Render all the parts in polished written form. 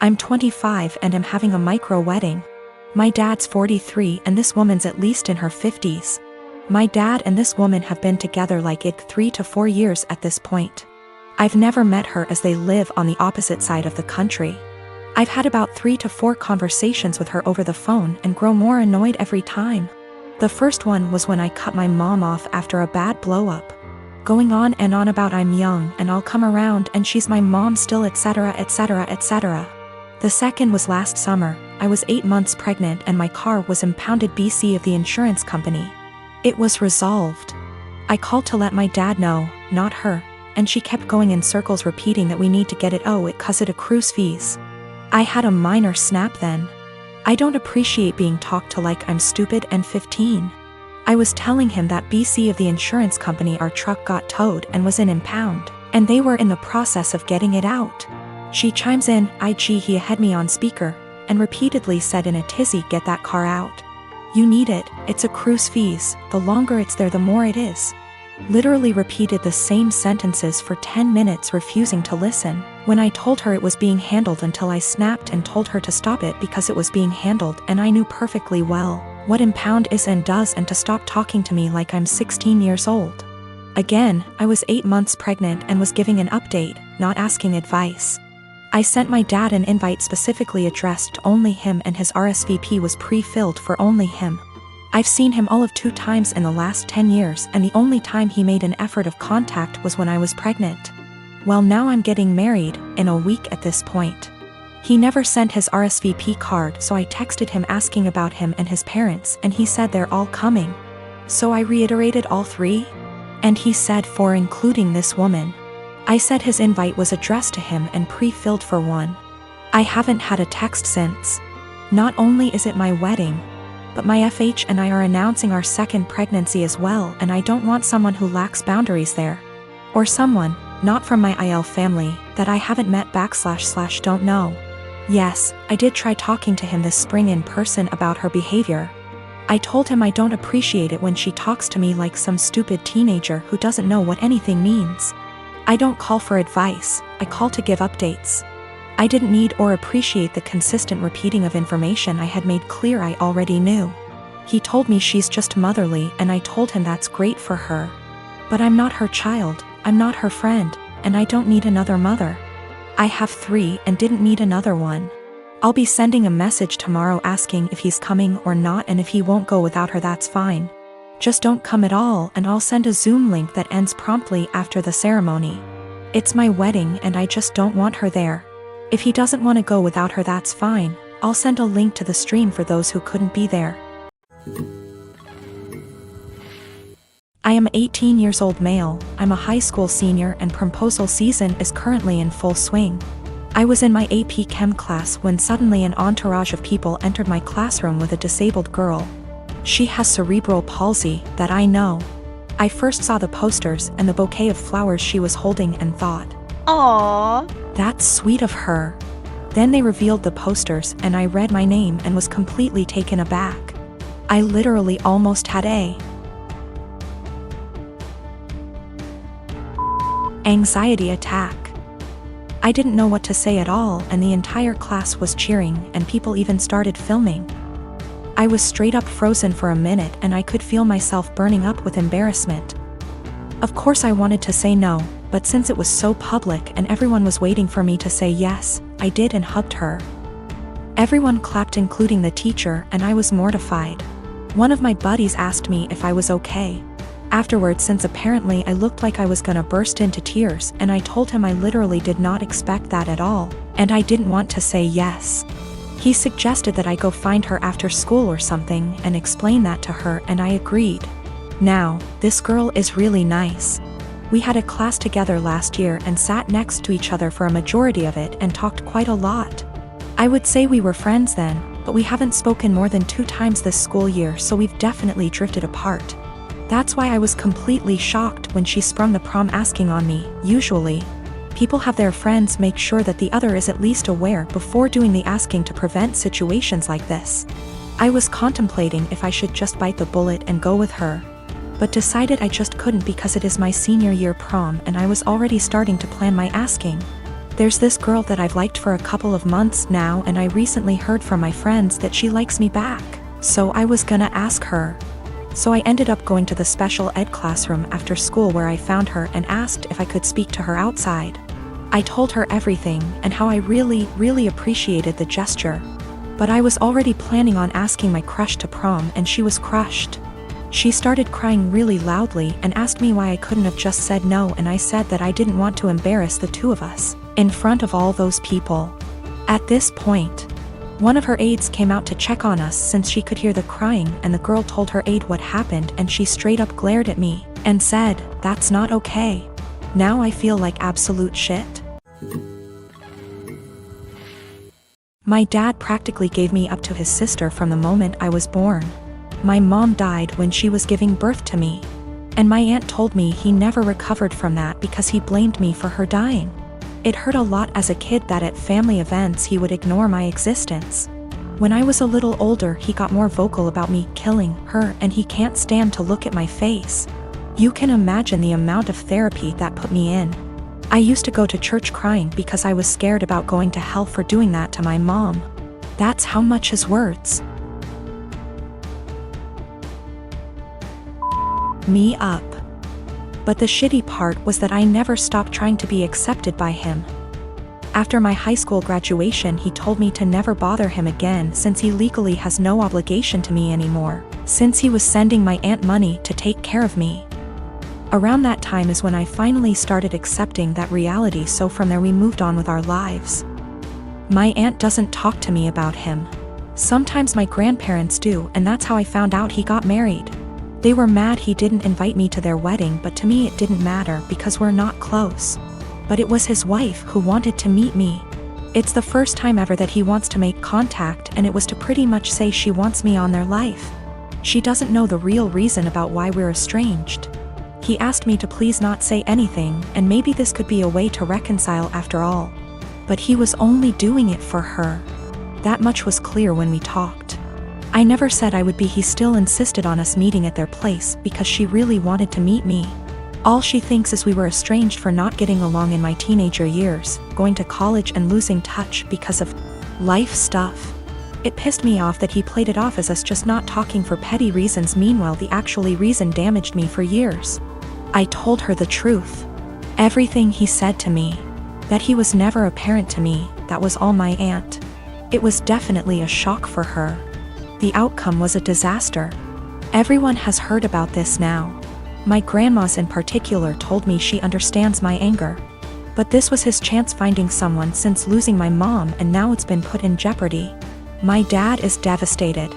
I'm 25 and am having a micro wedding. My dad's 43 and this woman's at least in her 50s. My dad and this woman have been together like 3 to 4 years at this point. I've never met her as they live on the opposite side of the country. I've had about 3 to 4 conversations with her over the phone and grow more annoyed every time. The first one was when I cut my mom off after a bad blow-up. Going on and on about I'm young and I'll come around and she's my mom still, etc, etc, etc. The second was last summer. I was 8 months pregnant and my car was impounded BC of the insurance company. It was resolved. I called to let my dad know, not her, and she kept going in circles repeating that we need to get it cause it accrues fees. I had a minor snap then. I don't appreciate being talked to like I'm stupid and 15. I was telling him that BC of the insurance company our truck got towed and was in impound, and they were in the process of getting it out. She chimes in, he had me on speaker, and repeatedly said in a tizzy, get that car out. You need it, it's accrues fees, the longer it's there the more it is. Literally repeated the same sentences for 10 minutes refusing to listen, when I told her it was being handled until I snapped and told her to stop it because it was being handled and I knew perfectly well what impound is and does and to stop talking to me like I'm 16 years old. Again, I was 8 months pregnant and was giving an update, not asking advice. I sent my dad an invite specifically addressed to only him and his RSVP was pre-filled for only him. I've seen him all of 2 times in the last 10 years and the only time he made an effort of contact was when I was pregnant. Well, now I'm getting married, in a week at this point. He never sent his RSVP card, so I texted him asking about him and his parents and he said they're all coming. So I reiterated all 3? And he said 4 including this woman. I said his invite was addressed to him and pre-filled for 1. I haven't had a text since. Not only is it my wedding, but my FH and I are announcing our 2nd pregnancy as well and I don't want someone who lacks boundaries there. Or someone, not from my IL family, that I haven't met / don't know. Yes, I did try talking to him this spring in person about her behavior. I told him I don't appreciate it when she talks to me like some stupid teenager who doesn't know what anything means. I don't call for advice, I call to give updates. I didn't need or appreciate the consistent repeating of information I had made clear I already knew. He told me she's just motherly and I told him that's great for her. But I'm not her child, I'm not her friend, and I don't need another mother. I have 3 and didn't need another one. I'll be sending a message tomorrow asking if he's coming or not and if he won't go without her that's fine. Just don't come at all and I'll send a Zoom link that ends promptly after the ceremony. It's my wedding and I just don't want her there. If he doesn't want to go without her that's fine, I'll send a link to the stream for those who couldn't be there. I am 18 years old male, I'm a high school senior and proposal season is currently in full swing. I was in my AP Chem class when suddenly an entourage of people entered my classroom with a disabled girl. She has cerebral palsy, that I know. I first saw the posters and the bouquet of flowers she was holding and thought, "Aww, that's sweet of her." Then they revealed the posters and I read my name and was completely taken aback. I literally almost had a anxiety attack. I didn't know what to say at all and the entire class was cheering and people even started filming. I was straight up frozen for a minute and I could feel myself burning up with embarrassment. Of course I wanted to say no, but since it was so public and everyone was waiting for me to say yes, I did and hugged her. Everyone clapped including the teacher and I was mortified. One of my buddies asked me if I was okay. Afterwards, since apparently I looked like I was gonna burst into tears and I told him I literally did not expect that at all, and I didn't want to say yes. He suggested that I go find her after school or something and explain that to her and I agreed. Now, this girl is really nice. We had a class together last year and sat next to each other for a majority of it and talked quite a lot. I would say we were friends then, but we haven't spoken more than 2 times this school year so we've definitely drifted apart. That's why I was completely shocked when she sprung the prom asking on me. Usually, people have their friends make sure that the other is at least aware before doing the asking to prevent situations like this. I was contemplating if I should just bite the bullet and go with her, but decided I just couldn't because it is my senior year prom and I was already starting to plan my asking. There's this girl that I've liked for a couple of months now, and I recently heard from my friends that she likes me back, so I was gonna ask her. So I ended up going to the special ed classroom after school where I found her and asked if I could speak to her outside. I told her everything and how I really appreciated the gesture. But I was already planning on asking my crush to prom, and she was crushed. She started crying really loudly and asked me why I couldn't have just said no, and I said that I didn't want to embarrass the two of us in front of all those people. At this point, one of her aides came out to check on us since she could hear the crying, and the girl told her aide what happened, and she straight up glared at me and said, "That's not okay." Now I feel like absolute shit. My dad practically gave me up to his sister from the moment I was born. My mom died when she was giving birth to me, and my aunt told me he never recovered from that because he blamed me for her dying. It hurt a lot as a kid that at family events he would ignore my existence. When I was a little older, he got more vocal about me killing her, and he can't stand to look at my face. You can imagine the amount of therapy that put me in. I used to go to church crying because I was scared about going to hell for doing that to my mom. That's how much his words me up. But the shitty part was that I never stopped trying to be accepted by him. After my high school graduation, he told me to never bother him again since he legally has no obligation to me anymore, since he was sending my aunt money to take care of me. Around that time is when I finally started accepting that reality, so from there we moved on with our lives. My aunt doesn't talk to me about him. Sometimes my grandparents do, and that's how I found out he got married. They were mad he didn't invite me to their wedding, but to me it didn't matter because we're not close. But it was his wife who wanted to meet me. It's the first time ever that he wants to make contact, and it was to pretty much say she wants me on their life. She doesn't know the real reason about why we're estranged. He asked me to please not say anything, and maybe this could be a way to reconcile after all. But he was only doing it for her. That much was clear when we talked. I never said I would be. He still insisted on us meeting at their place because she really wanted to meet me. All she thinks is we were estranged for not getting along in my teenager years, going to college and losing touch because of life stuff. It pissed me off that he played it off as us just not talking for petty reasons. Meanwhile, the actually reason damaged me for years. I told her the truth. Everything he said to me. That he was never a parent to me, that was all my aunt. It was definitely a shock for her. The outcome was a disaster. Everyone has heard about this now. My grandmas in particular told me she understands my anger. But this was his chance finding someone since losing my mom, and now it's been put in jeopardy. My dad is devastated.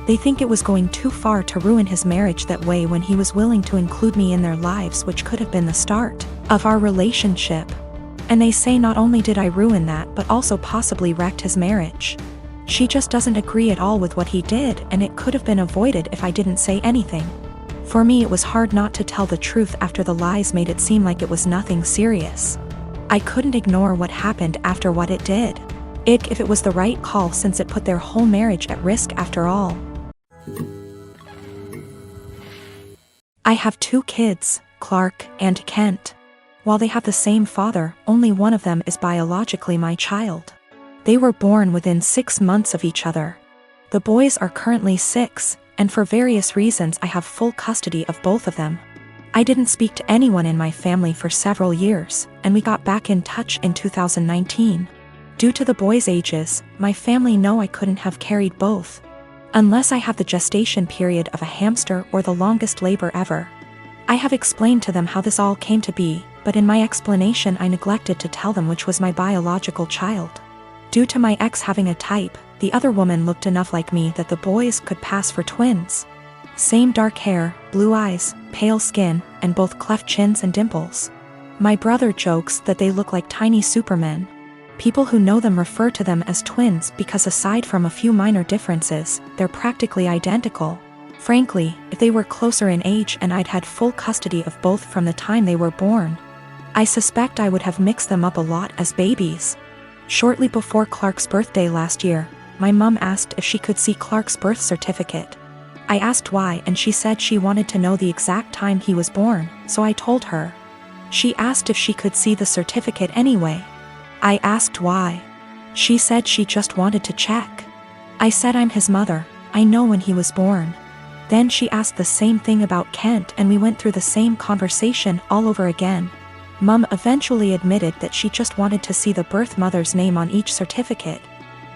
They think it was going too far to ruin his marriage that way when he was willing to include me in their lives, which could have been the start of our relationship. And they say not only did I ruin that, but also possibly wrecked his marriage. She just doesn't agree at all with what he did, and it could have been avoided if I didn't say anything. For me, it was hard not to tell the truth after the lies made it seem like it was nothing serious. I couldn't ignore what happened after what it did. If it was the right call since it put their whole marriage at risk after all. I have 2 kids, Clark and Kent. While they have the same father, only one of them is biologically my child. They were born within 6 months of each other. The boys are currently 6, and for various reasons I have full custody of both of them. I didn't speak to anyone in my family for several years, and we got back in touch in 2019. Due to the boys' ages, my family know I couldn't have carried both. Unless I have the gestation period of a hamster or the longest labor ever. I have explained to them how this all came to be, but in my explanation I neglected to tell them which was my biological child. Due to my ex having a type, the other woman looked enough like me that the boys could pass for twins. Same dark hair, blue eyes, pale skin, and both cleft chins and dimples. My brother jokes that they look like tiny supermen. People who know them refer to them as twins because aside from a few minor differences, they're practically identical. Frankly, if they were closer in age and I'd had full custody of both from the time they were born, I suspect I would have mixed them up a lot as babies. Shortly before Clark's birthday last year, my mom asked if she could see Clark's birth certificate. I asked why, and she said she wanted to know the exact time he was born, so I told her. She asked if she could see the certificate anyway. I asked why. She said she just wanted to check. I said I'm his mother, I know when he was born. Then she asked the same thing about Kent and we went through the same conversation all over again. Mum eventually admitted that she just wanted to see the birth mother's name on each certificate,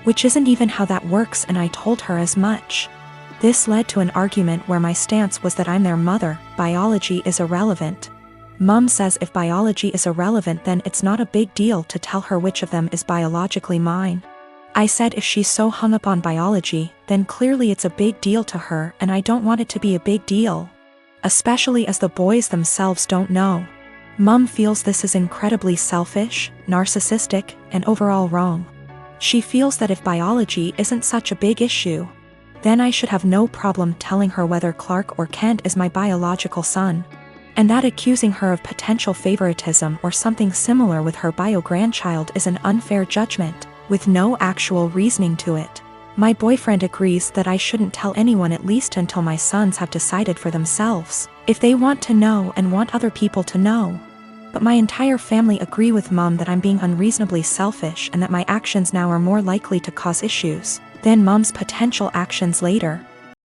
which isn't even how that works, and I told her as much. This led to an argument where my stance was that I'm their mother, biology is irrelevant. Mum says if biology is irrelevant then it's not a big deal to tell her which of them is biologically mine. I said if she's so hung up on biology, then clearly it's a big deal to her and I don't want it to be a big deal. Especially as the boys themselves don't know. Mum feels this is incredibly selfish, narcissistic, and overall wrong. She feels that if biology isn't such a big issue, then I should have no problem telling her whether Clark or Kent is my biological son. And that accusing her of potential favoritism or something similar with her bio-grandchild is an unfair judgment, with no actual reasoning to it. My boyfriend agrees that I shouldn't tell anyone, at least until my sons have decided for themselves if they want to know and want other people to know. But my entire family agree with Mum that I'm being unreasonably selfish and that my actions now are more likely to cause issues than Mum's potential actions later.